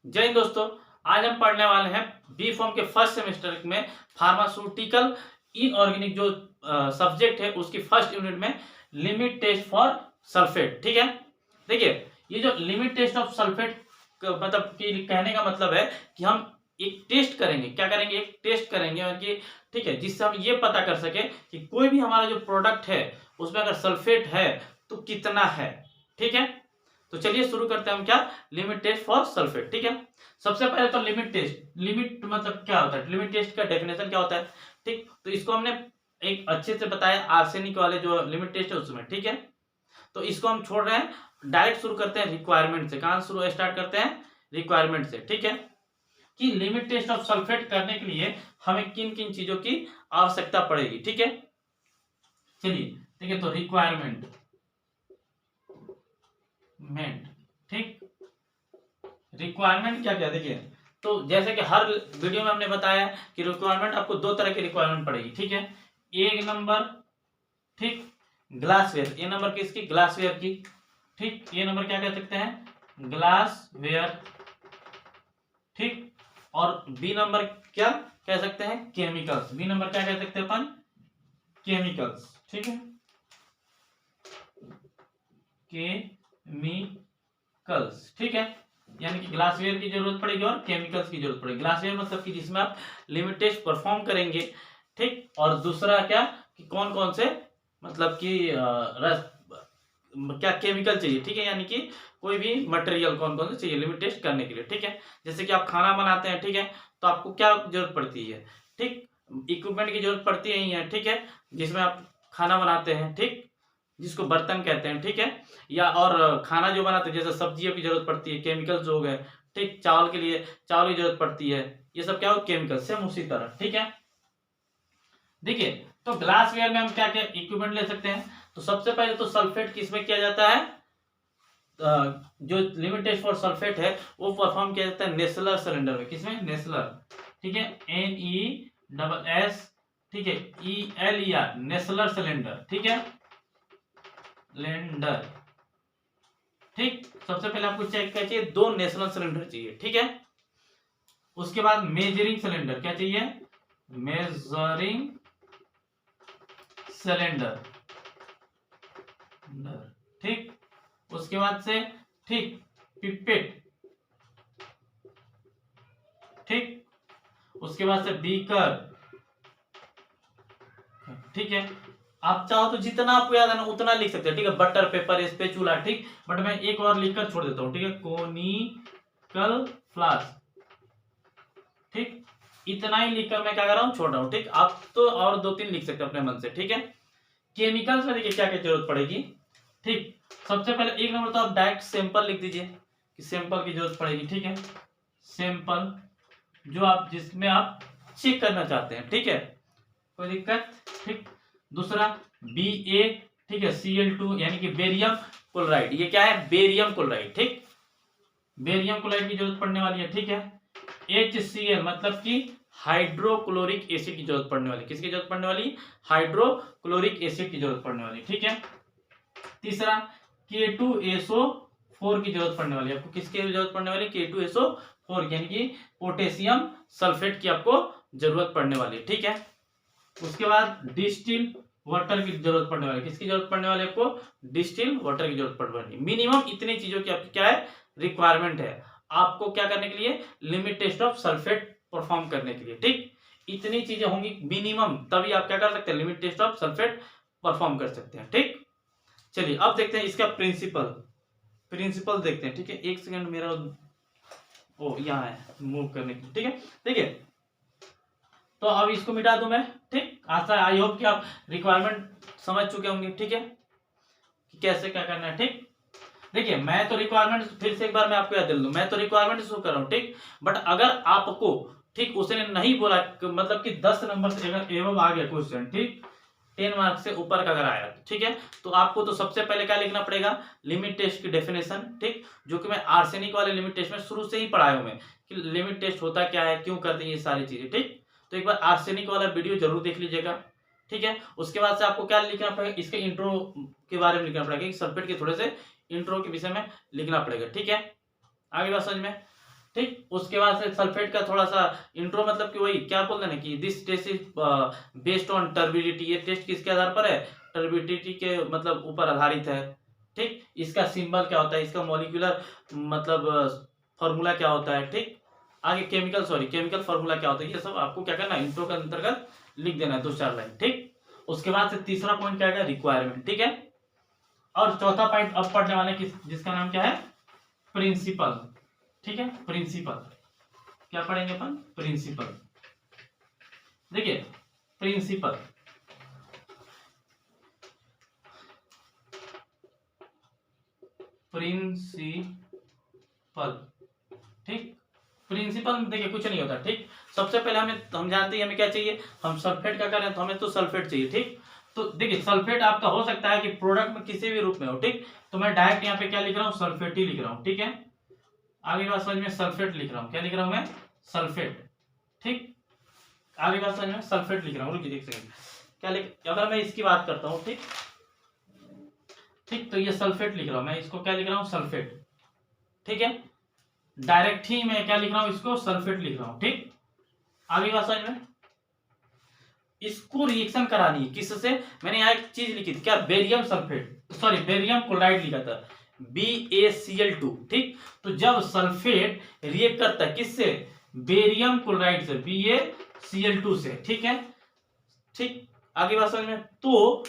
जय हिंद दोस्तों। आज हम पढ़ने वाले हैं बी फॉर्म के फर्स्ट सेमेस्टर में फार्मास्यूटिकल इनऑर्गेनिक जो सब्जेक्ट है उसकी फर्स्ट यूनिट में लिमिट टेस्ट फॉर सल्फेट। ठीक है, देखिए ये जो लिमिट टेस्ट ऑफ सल्फेट मतलब कि कहने का मतलब है कि हम एक टेस्ट करेंगे। क्या करेंगे? एक टेस्ट करेंगे और कि ठीक है, जिससे हम ये पता कर सके कि कोई भी हमारा जो प्रोडक्ट है उसमें अगर सल्फेट है तो कितना है। ठीक है, तो चलिए शुरू करते हैं हम क्या लिमिट टेस्ट फॉर सल्फेट। ठीक है, सबसे पहले तो लिमिट टेस्ट, लिमिट मतलब क्या होता है, लिमिट टेस्ट का डेफिनेशन क्या होता है। ठीक, तो इसको हमने एक अच्छे से बताया आर्सेनिक वाले जो लिमिट टेस्ट है उसमें। ठीक है, तो इसको हम छोड़ रहे हैं, डायरेक्ट शुरू करते हैं रिक्वायरमेंट से। कहां शुरू स्टार्ट करते हैं? रिक्वायरमेंट से। ठीक है, कि लिमिट टेस्ट ऑफ सल्फेट करने के लिए हमें किन किन चीजों की आवश्यकता पड़ेगी। ठीक है, चलिए देखिए, तो रिक्वायरमेंट ठीक, रिक्वायरमेंट क्या क्या देखिए, तो जैसे कि हर वीडियो में हमने बताया कि रिक्वायरमेंट आपको दो तरह की रिक्वायरमेंट पड़ेगी। ठीक है, एक नंबर ठीक ग्लासवेयर, ये नंबर किसकी? ग्लासवेयर की। ठीक, ये नंबर क्या कह सकते हैं? ग्लासवेयर। ठीक, और बी नंबर क्या कह सकते हैं? केमिकल्स। बी नंबर क्या कह सकते हैं अपन? केमिकल्स। ठीक है, केमिकल्स। ठीक है, यानी कि ग्लासवेयर की जरूरत पड़ेगी और केमिकल्स की जरूरत पड़ेगी। ग्लासवेयर मतलब कि जिसमें आप लिमिट टेस्ट परफॉर्म करेंगे। ठीक, और दूसरा क्या कि कौन कौन से मतलब कि क्या केमिकल चाहिए। ठीक है, यानी कि कोई भी मटेरियल कौन कौन से चाहिए लिमिट टेस्ट करने के लिए। ठीक है, जैसे कि आप खाना बनाते हैं, ठीक है, तो आपको क्या जरूरत पड़ती है? ठीक, इक्विपमेंट की जरूरत पड़ती है। ठीक है, जिसमें आप खाना बनाते हैं, ठीक, जिसको बर्तन कहते हैं। ठीक है, या और खाना जो बनाते हैं जैसे सब्जियों की जरूरत पड़ती है, केमिकल्स हो गए। ठीक, चावल के लिए चावल की जरूरत पड़ती है, ये सब क्या हो? केमिकल। सेम उसी तरह। ठीक है, देखिए तो ग्लासवेयर में हम क्या क्या इक्विपमेंट ले सकते हैं। तो सबसे पहले तो सल्फेट किसमें किया जाता है? जो लिमिट टेस्ट फॉर सल्फेट है वो परफॉर्म किया जाता है नेस्लर सिलेंडर में। किसमें? नेस्लर। ठीक है, NESS, ठीक है, ELER, नेस्लर सिलेंडर। ठीक है, सिलेंडर। ठीक, सबसे पहले आपको चेक क्या चाहिए? दो नेशनल सिलेंडर चाहिए। ठीक है, उसके बाद मेजरिंग सिलेंडर क्या चाहिए? Measuring cylinder. ठीक, उसके बाद से ठीक पिपेट। ठीक, उसके बाद से बीकर। ठीक है, आप चाहो तो जितना आपको याद है ना उतना लिख सकते हैं। ठीक है, बटर पेपर स्पेचुला। ठीक, बट मैं एक और लिखकर छोड़ देता हूं। ठीक है, कोनिकल फ्लास्क। ठीक, इतना ही लिखकर मैं क्या कर रहा हूं? छोड़ रहा हूं। ठीक, आप तो और दो तीन लिख सकते हैं अपने मन से। ठीक है, केमिकल्स में देखिए क्या क्या जरूरत पड़ेगी। ठीक, सबसे पहले एक नंबर तो आप डायरेक्ट सैंपल लिख दीजिए कि सैंपल की जरूरत पड़ेगी। ठीक है, सैंपल जो आप जिसमें आप चेक करना चाहते हैं। ठीक है, कोई दिक्कत? ठीक, दूसरा BA, ठीक है, Cl2 यानी कि बेरियम क्लोराइड। ये क्या है? Barium chloride. ठीक, बेरियम क्लोराइड की जरूरत पड़ने वाली है। ठीक है, HCl मतलब कि हाइड्रोक्लोरिक एसिड की जरूरत पड़ने वाली। किसकी जरूरत पड़ने वाली? हाइड्रोक्लोरिक एसिड की जरूरत पड़ने वाली। ठीक है, तीसरा K2SO4 की जरूरत पड़ने वाली है आपको। किसकी जरूरत पड़ने वाली? K2SO4 यानी कि पोटेशियम सल्फेट की आपको जरूरत पड़ने वाली है। ठीक है, उसके बाद डिस्टिल वाटर की जरूरत पड़ने वाली। किसकी जरूरत पड़ने वाली है आपको? डिस्टिल वाटर की जरूरत पड़ने वाली। मिनिमम इतनी चीजों की आपकी क्या है? रिक्वायरमेंट है आपको क्या करने के लिए? Limit test of sulphate perform करने के लिए। ठीक, इतनी चीजें होंगी मिनिमम, तभी आप क्या कर सकते हैं? Limit test of sulphate perform कर सकते हैं। ठीक, चलिए अब देखते हैं इसका प्रिंसिपल। प्रिंसिपल देखते हैं। ठीक है, एक सेकंड, मेरा ओ यहाँ है मूव करने की। ठीक है, देखिए तो अब इसको मिटा दूं मैं। ठीक, आशा आई होप कि आप रिक्वायरमेंट समझ चुके होंगे। ठीक है, कि कैसे क्या करना है। ठीक, देखिए मैं तो रिक्वायरमेंट फिर से एक बार मैं आपको याद दिला दूं, मैं तो रिक्वायरमेंट शो कर रहा हूं। ठीक, बट अगर आपको ठीक उसने नहीं बोला मतलब कि 10 नंबर से अगर एवं आ गया क्वेश्चन, ठीक 10 मार्क्स से ऊपर का अगर आया, ठीक है, तो आपको तो सबसे पहले क्या लिखना पड़ेगा? लिमिट टेस्ट की डेफिनेशन। ठीक, जो कि मैं आर्सेनिक वाले लिमिट टेस्ट में शुरू से ही पढ़ाया हूं मैं कि लिमिट टेस्ट होता क्या है, क्यों करते हैं ये सारी चीजें। ठीक, तो एक बार आर्सेनिक वाला वीडियो जरूर देख लीजिएगा। ठीक है, उसके बाद से आपको क्या लिखना पड़ेगा? इसके इंट्रो के बारे में लिखना पड़ेगा, सल्फेट के थोड़े से इंट्रो के विषय में लिखना पड़ेगा। ठीक है, आगे बात समझ में। ठीक। उसके बाद से सल्फेट का थोड़ा सा इंट्रो, मतलब कि वही क्या बोलते हैं ना कि this test is based on turbidity, ये टेस्ट किसके आधार पर है, टर्बिडिटी के मतलब ऊपर आधारित है। ठीक। इसका सिंबल क्या होता है, इसका मॉलिक्यूलर मतलब फॉर्मूला क्या होता है। ठीक। आगे केमिकल फॉर्मूला क्या होता है, ये सब आपको क्या करना है, इंट्रो के अंतर्गत लिख देना है 2-4 लाइन। ठीक। उसके बाद से तीसरा पॉइंट क्या है, रिक्वायरमेंट। ठीक है। और चौथा पॉइंट अब पढ़ने वाले जिसका नाम क्या है, प्रिंसिपल। ठीक है। प्रिंसिपल क्या पढ़ेंगे अपन, प्रिंसिपल। देखिए प्रिंसिपल, ठीक। प्रिंसिपल देखिए कुछ नहीं होता। ठीक। सबसे पहले हम जानते हैं हमें क्या चाहिए, हम सल्फेट का करें तो हमें तो सल्फेट चाहिए। ठीक। तो देखिए सल्फेट आपका हो सकता है कि प्रोडक्ट में किसी भी रूप में हो। ठीक। तो मैं डायरेक्ट यहाँ पे क्या लिख रहा हूँ, सल्फेट ही लिख रहा हूँ। ठीक है। आगे बात समझ में, सल्फेट लिख रहा हूँ, क्या लिख रहा हूँ मैं, सल्फेट। ठीक। आगे बात समझ में, सल्फेट लिख रहा हूँ, रुकिए एक सेकंड। क्या लिख, अगर मैं इसकी बात करता हूँ, ठीक ठीक, तो ये सल्फेट लिख रहा हूँ मैं, इसको क्या लिख रहा हूँ, सल्फेट। ठीक है। डायरेक्ट ही मैं क्या लिख रहा हूँ, इसको सल्फेट लिख रहा हूँ। ठीक। आगे बात समझ में, इसको रिएक्शन करानी है किससे, मैंने यहाँ एक चीज लिखी थी, क्या, barium sulphate, sorry barium chloride लिखा था, BaCl2। ठीक। तो जब सल्फेट रिएक्ट करता है किससे, बेरियम क्लोराइड से, BaCl2 से। ठीक है। ठीक। आगे बात समझ में, तो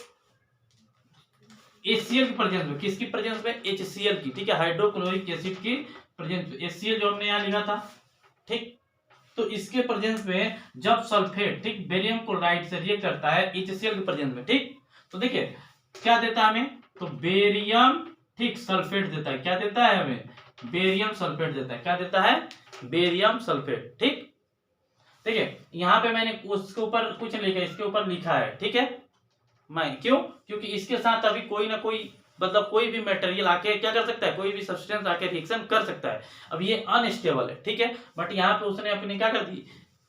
HCl की प्रेजेंस में, किसकी प्रेजेंस में, HCl की। ठीक है। हाइड्रोक्लोरिक एसिड की प्रेजेंस में, HCl जो हमने यहाँ लिखा था। ठीक। तो इसके प्रेजेंस में जब सल्फेट, ठीक, बेरियम क्लोराइड से रिएक्ट करता है HCl के प्रेजेंस में। ठीक। तो देखिए क्या देता है हमें, तो बेरियम, ठीक, सल्फेट देता है। क्या देता है हमें, बेरियम सल्फेट देता है। क्या देता है, बेरियम सल्फेट। ठीक। देखिए यहां पे मैंने उसके ऊपर कुछ नहीं लिखा, इसके ऊपर लिखा है। ठीक है। मैं क्यों, क्योंकि इसके साथ अभी कोई ना कोई मतलब कोई भी मटेरियल आके क्या कर सकता है, कोई भी सब्सटेंस आके रिएक्शन कर सकता है। अब ये अनस्टेबल है। ठीक है। बट यहाँ पे उसने अपनी क्या कर दी,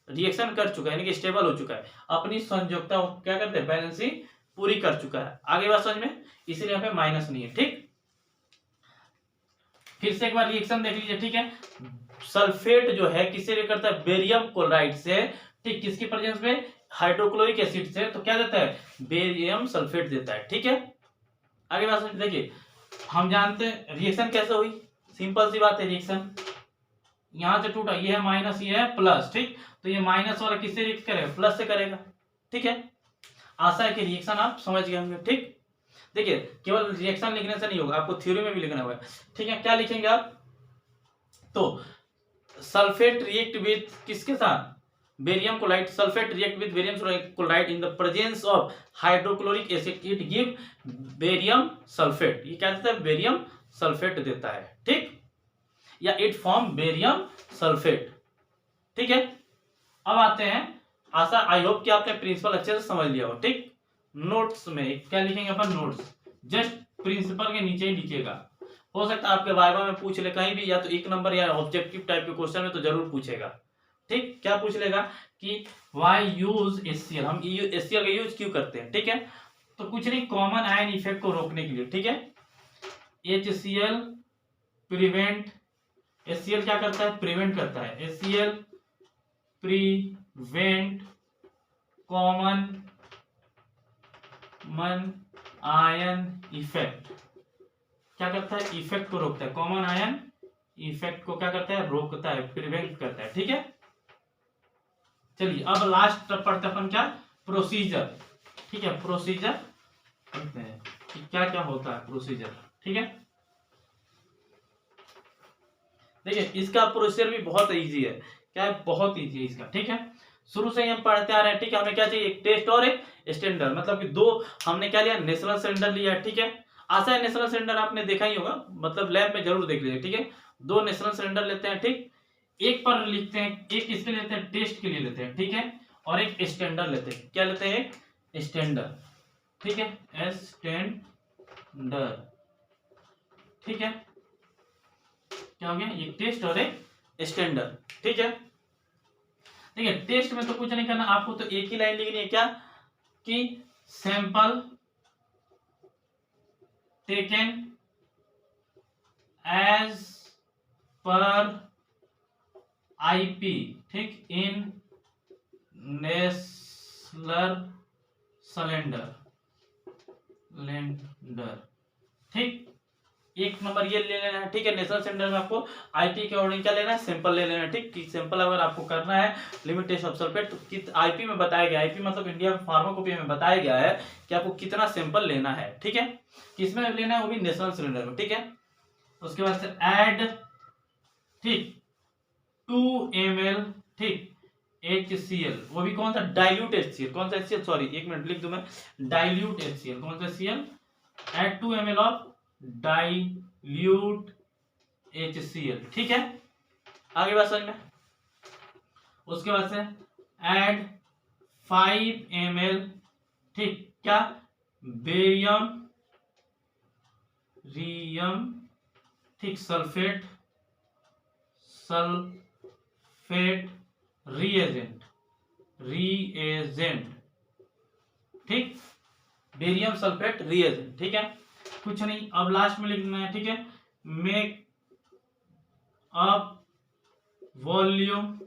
रिएक्शन कर चुका है, यानी कि स्टेबल हो चुका है, अपनी संयोजकता क्या करते हैं, बैलेंसिंग पूरी कर चुका है। आगे बात समझ में, इसलिए यहाँ पे माइनस नहीं है। ठीक। फिर से एक बार रिएक्शन देख लीजिए। ठीक है। सल्फेट जो है किससे रिएक्ट करता है, बेरियम क्लोराइड से। ठीक। किसकी प्रेजेंस में, हाइड्रोक्लोरिक एसिड से। तो क्या देता है, बेरियम सल्फेट देता है। ठीक है। आगे बात समझ, देखिए हम जानते हैं रिएक्शन कैसे हुई, सिंपल सी बात है, रिएक्शन यहां से टूटा, ये है माइनस, ये है प्लस। ठीक। तो ये माइनस वाला किससे रिएक्ट करेगा, प्लस से करेगा। ठीक है। आशा है कि रिएक्शन आप समझ गए होंगे। ठीक। देखिए केवल रिएक्शन लिखने से नहीं होगा, आपको थ्योरी में भी लिखना होगा। ठीक है। क्या लिखेंगे आप, तो सल्फेट रिएक्ट विद किसके साथ, barium chloride, sulphate react with barium chloride in the presence of hydrochloric acid, it give barium sulphate. ये क्या देता है, बेरियम सल्फेट देता है। ठीक। या इट फॉर्म बेरियम सल्फेट। ठीक है। अब आते हैं, आशा आई होप कि आपने प्रिंसिपल अच्छे से समझ लिया हो। ठीक। नोट्स में क्या लिखेंगे अपन, नोट्स जस्ट प्रिंसिपल के नीचे ही लिखिएगा। हो सकता है आपके वाइवा में पूछ ले कहीं भी, या तो 1 नंबर या ऑब्जेक्टिव टाइप के क्वेश्चन में तो जरूर पूछेगा। ठीक। क्या पूछ लेगा कि वाई यूज HCl, हम HCl का यूज क्यों करते हैं। ठीक है। तो कुछ नहीं, कॉमन आयन इफेक्ट को रोकने के लिए। ठीक है। HCl प्रिवेंट, HCl क्या करता है, प्रिवेंट करता है। HCl prevent common ion effect, क्या करता है, इफेक्ट को रोकता है, कॉमन आयन इफेक्ट को क्या करता है, रोकता है, प्रिवेंट करता है। ठीक है। चलिए अब लास्ट पढ़ते अपन क्या, प्रोसीजर। ठीक है। प्रोसीजर पढ़ते हैं कि क्या क्या होता है प्रोसीजर। ठीक है। देखिए इसका प्रोसीजर भी बहुत इजी है, क्या है, बहुत इजी है इसका। ठीक है। शुरू से ही हम पढ़ते आ रहे हैं। ठीक है। हमें क्या चाहिए, एक टेस्ट और एक स्टैंडर्ड, मतलब कि दो हमने क्या लिया, नेशनल सिलेंडर लिया है। ठीक है। आशा है नेशनल सिलेंडर आपने देखा ही होगा, मतलब लैब में जरूर देख लीजिए। ठीक है। 2 नेशनल सिलेंडर लेते हैं। ठीक। एक पर लिखते हैं, एक किसके लिए लेते हैं, टेस्ट के लिए लेते हैं। ठीक है। और एक स्टैंडर्ड लेते हैं, क्या लेते हैं, एक स्टैंडर्ड। ठीक है। स्टैंडर्ड। ठीक है। क्या हो गया, एक टेस्ट और एक स्टैंडर्ड। ठीक है। ठीक है। टेस्ट में तो कुछ नहीं करना आपको, तो एक ही लाइन लिखनी है, क्या, कि sample taken as per IP, ठीक, इन नेसलर सिलेंडर, ठीक। एक नंबर ये ले लेना है, ठीक है। नेशनल सिलेंडर में आपको आईपी के अकॉर्डिंग क्या लेना है, सैंपल ले लेना है, ठीक। कि सैंपल अगर आपको करना है लिमिट टेस्ट ऑफ सल्फेट तो आईपी में बताया गया, आईपी मतलब इंडिया फार्माकोपी में बताया गया है कि आपको कितना सैंपल लेना है, ठीक है। किसमें लेना है, वो भी नेशनल सिलेंडर में, ठीक है। उसके बाद से ऐड, ठीक, 2 ml, ठीक, HCl, वो भी कौन सा, डाइल्यूट HCl, कौन सा HCl, सॉरी एक मिनट लिख दूं मैं, डाइल्यूट HCl, कौन सा HCl, add 2 ml of dilute HCl, ठीक है। आगे बात समझ में। उसके बाद से ऐड 5 ml, ठीक, क्या, बेरियम ठीक, सल्फेट रिएजेंट, ठीक, बेरियम सल्फेट रिएजेंट, ठीक है। कुछ नहीं, अब लास्ट में लिखना है, ठीक है, make up volume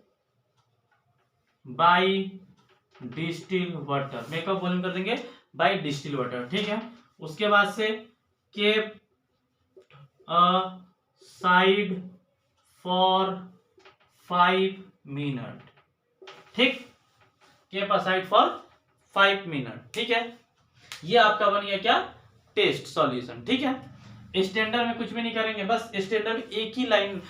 by distil water, makeup volume कर देंगे बाय डिस्टिल वाटर, ठीक है। उसके बाद से केप साइड फॉर 5 मिनट, ठीक, केप असाइड फॉर 5 मिनट, ठीक है। ये आपका बन गया क्या, टेस्ट सॉल्यूशन, ठीक है। स्टैंडर्ड में कुछ भी नहीं करेंगे, बस स्टैंडर्ड में एक ही लाइन,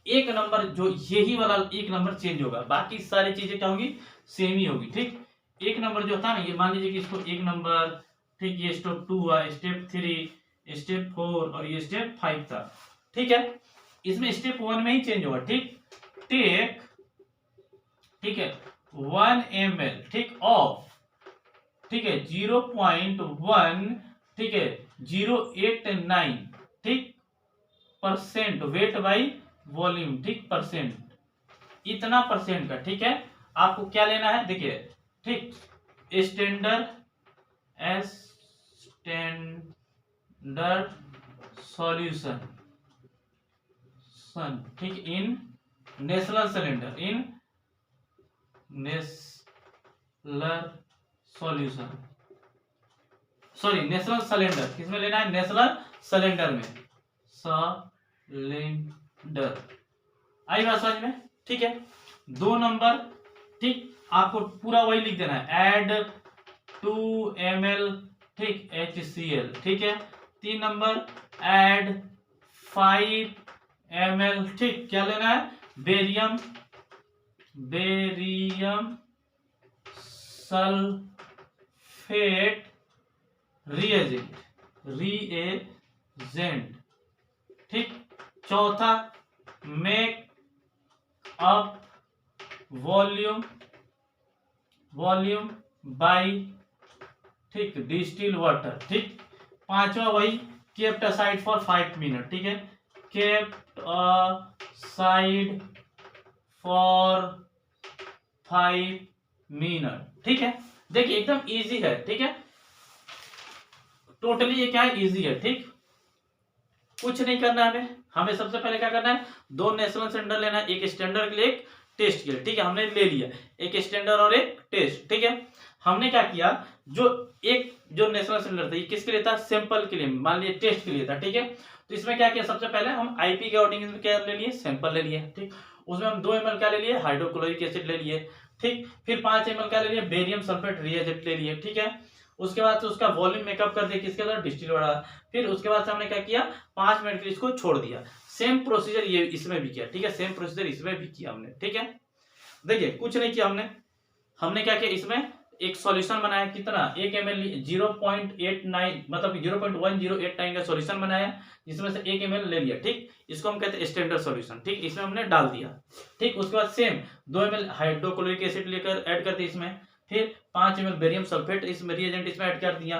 एक नंबर, जो यही वाला एक नंबर चेंज होगा, बाकी सारी चीजें क्या होंगी, सेम ही होगी, ठीक। एक नंबर जो था ना, ये मान लीजिए कि इसको एक नंबर, ठीक, ये स्टेप 2 हुआ, स्टेप 3, स्टेप 4 और ये स्टेप 5 था, ठीक है। इसमें स्टेप 1 में ही चेंज होगा, ठीक। टेक, ठीक है, 1 ml, ठीक, ऑफ, ठीक है, 0.1, ठीक है, 089, ठीक, परसेंट वेट बाई वॉल्यूम, ठीक, परसेंट, इतना परसेंट का, ठीक है। आपको क्या लेना है, देखिए, ठीक, स्टैंडर्ड सॉल्यूशन, ठीक, in national cylinder, in national solution, sorry national cylinder, किसमें लेना है, नेशनल सिलेंडर में, सिलेंडर, आई बात समझ में, ठीक है। 2 नंबर, ठीक, आपको पूरा वही लिख देना है, ऐड 2 ml, ठीक, HCl, ठीक है। 3 नंबर, ऐड 5 ml, ठीक, क्या लेना है, बेरियम सल्फेट रिएजेंट, ठीक। चौथा, मेक अप वॉल्यूम बाय, ठीक, डिस्टिल वाटर, ठीक। पांचवा वही, केप्ट असाइड फॉर 5 मिनट, ठीक है, केप्ट असाइड फॉर 5 मिनट, ठीक है। देखिए एकदम इजी है, ठीक है, टोटली ये क्या है, इजी है, ठीक। कुछ नहीं करना है हमें सबसे पहले क्या करना है, 2 नेशनल सिलेंडर लेना है, एक स्टैंडर्ड के लिए, एक टेस्ट के लिए, ठीक है। हमने ले लिया एक स्टैंडर्ड और एक टेस्ट, ठीक है। हमने क्या किया, जो नेशनल सिलेंडर था ये किसके लिए था, सैंपल के लिए, मान लीजिए टेस्ट के लिए था, ठीक है। तो इसमें क्या किया, सबसे पहले हम आईपी के अकॉर्डिंग क्या ले लिए, सैंपल ले लिए, ठीक। उसमें हम 2 ml क्या ले लिए, हाइड्रोक्लोरिक एसिड ले लिए, ठीक। फिर 5 ml क्या ले लिए, बेरियम सल्फेट रिएजेंट ले लिए, ठीक है। उसके बाद से उसका वॉल्यूम मेकअप कर दिया, किसके द्वारा, डिस्टिल वाला। फिर उसके बाद से हमने क्या किया, 5 मिनट के लिए इसको छोड़ दिया। सेम प्रोसीजर ये इसमें भी किया, ठीक है, सेम प्रोसीजर इसमें भी किया हमने, ठीक है। देखिए कुछ नहीं किया हमने क्या किया, इसमें एक सॉल्यूशन बनाया, कितना, 1 ml 0.89 मतलब 0.1089 का सॉल्यूशन बनाया, जिसमें से 1 ml ले लिया, ठीक। इसको हम कहते हैं स्टैंडर्ड सॉल्यूशन, ठीक। इसमें हमने डाल दिया, ठीक। उसके बाद सेम 2 ml हाइड्रोक्लोरिक एसिड लेकर ऐड कर दिया इसमें, फिर 5 ml बेरियम सल्फेट इसमें रिएजेंट इसमें ऐड कर दिया,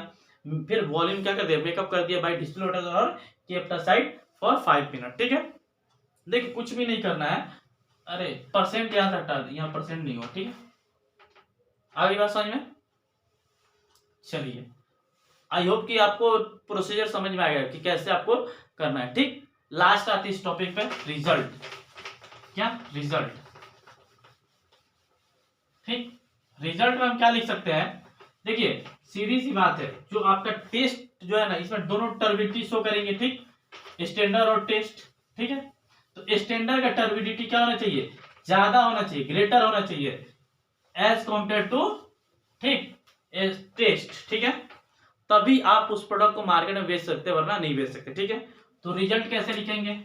फिर वॉल्यूम क्या कर दिया, मेकअप कर दिया बाय डिस्टिल वाटर और केप्ट असाइड फॉर 5 मिनट, ठीक है। देखिए कुछ भी नहीं करना है, अरे परसेंट यहां से हटा दे, यहाँ परसेंट नहीं हो, ठीक है। आगे बात समझ में, चलिए आई होप कि आपको प्रोसीजर समझ में आएगा कि कैसे आपको करना है, ठीक। लास्ट आती है इस टॉपिक पे, रिजल्ट, क्या, रिजल्ट, ठीक, रिजल्ट में हम क्या लिख सकते हैं, देखिए सीधी सी बात है, जो आपका टेस्ट जो है ना, इसमें दोनों टर्बिडिटी शो करेंगे। ठीक, स्टैंडर्ड और टेस्ट। ठीक है, तो स्टैंडर्ड का टर्बिडिटी क्या होना चाहिए, ज्यादा होना चाहिए, ग्रेटर होना चाहिए एज कंपेयर टू, ठीक, टेस्ट। ठीक है, तभी आप उस प्रोडक्ट को मार्केट में बेच सकते हैं, वरना नहीं बेच सकते। ठीक है, तो रिजल्ट कैसे लिखेंगे,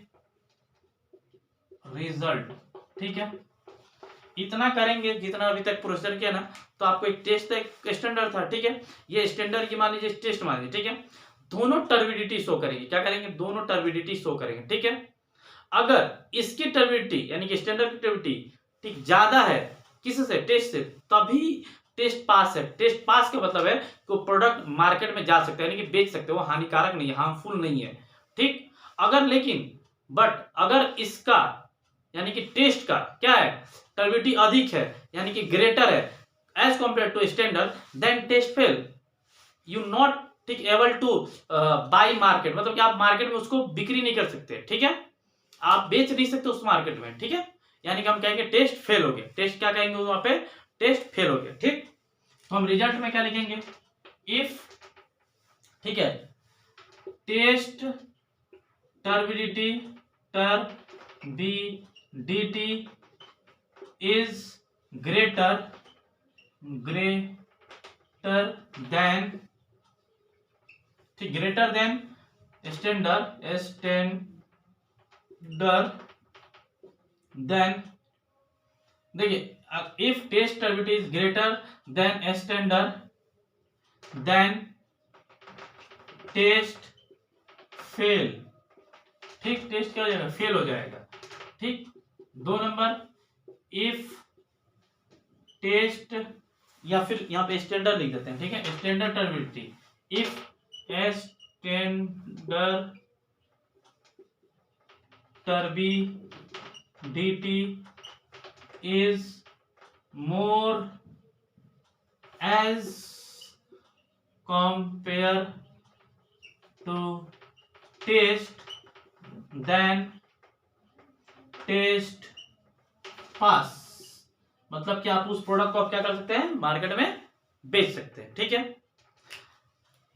रिजल्ट। ठीक है, इतना करेंगे जितना अभी तक प्रोसीजर किया ना, तो आपको एक टेस्ट एक स्टैंडर्ड था। ठीक है, ये स्टैंडर्ड की मान लीजिए, टेस्ट मान लीजिए। ठीक है, दोनों टर्बिडिटी शो करेंगे, क्या करेंगे, दोनों टर्बिडिटी शो करेंगे। ठीक है, अगर इसकी टर्बिडिटी यानी कि स्टैंडर्ड की टर्बिडिटी ठीक ज्यादा है किससे, टेस्ट से, तभी टेस्ट पास है। टेस्ट पास का मतलब है कि वो प्रोडक्ट मार्केट में जा सकते हैं, यानी कि बेच सकते हैं, वो हानिकारक नहीं है, हार्मफुल नहीं है। ठीक, अगर लेकिन बट अगर इसका यानी कि टेस्ट का क्या है, टर्बिडिटी अधिक है, यानी कि ग्रेटर है as compare to standard, then test fail, you not ठीक एबल टू बाई मार्केट, मतलब कि आप मार्केट में उसको बिक्री नहीं कर सकते। ठीक है, आप बेच नहीं सकते उस मार्केट में। ठीक है, यानी कि हम कहेंगे टेस्ट फेल हो गया, टेस्ट क्या कहेंगे वहां पे, टेस्ट फेल हो गया। ठीक, तो हम रिजल्ट में क्या लिखेंगे, इफ, ठीक है, test turbidity is greater than, ठीक, ग्रेटर देन स्टैंडर्ड देन, देखिए if test turbidity is greater than standard then test fail. ठीक, टेस्ट क्या हो जाएगा, फेल हो जाएगा। ठीक, 2 नंबर, इफ टेस्ट, या फिर यहां पे स्टैंडर्ड लिख देते हैं। ठीक है, standard turbidity, if standard turbidity is more as compare to taste than taste pass, मतलब कि आप उस प्रोडक्ट को आप क्या कर सकते हैं, मार्केट में बेच सकते हैं। ठीक है,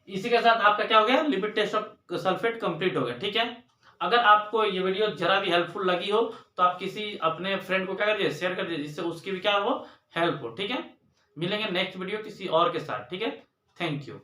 इसी के साथ आपका क्या हो गया, limit test of sulphate complete हो गया। ठीक है, अगर आपको ये वीडियो जरा भी हेल्पफुल लगी हो तो आप किसी अपने फ्रेंड को क्या कर दीजिए, शेयर कर दीजिए, जिससे उसकी भी क्या हो, हेल्प हो। ठीक है, मिलेंगे नेक्स्ट वीडियो किसी और के साथ। ठीक है, थैंक यू।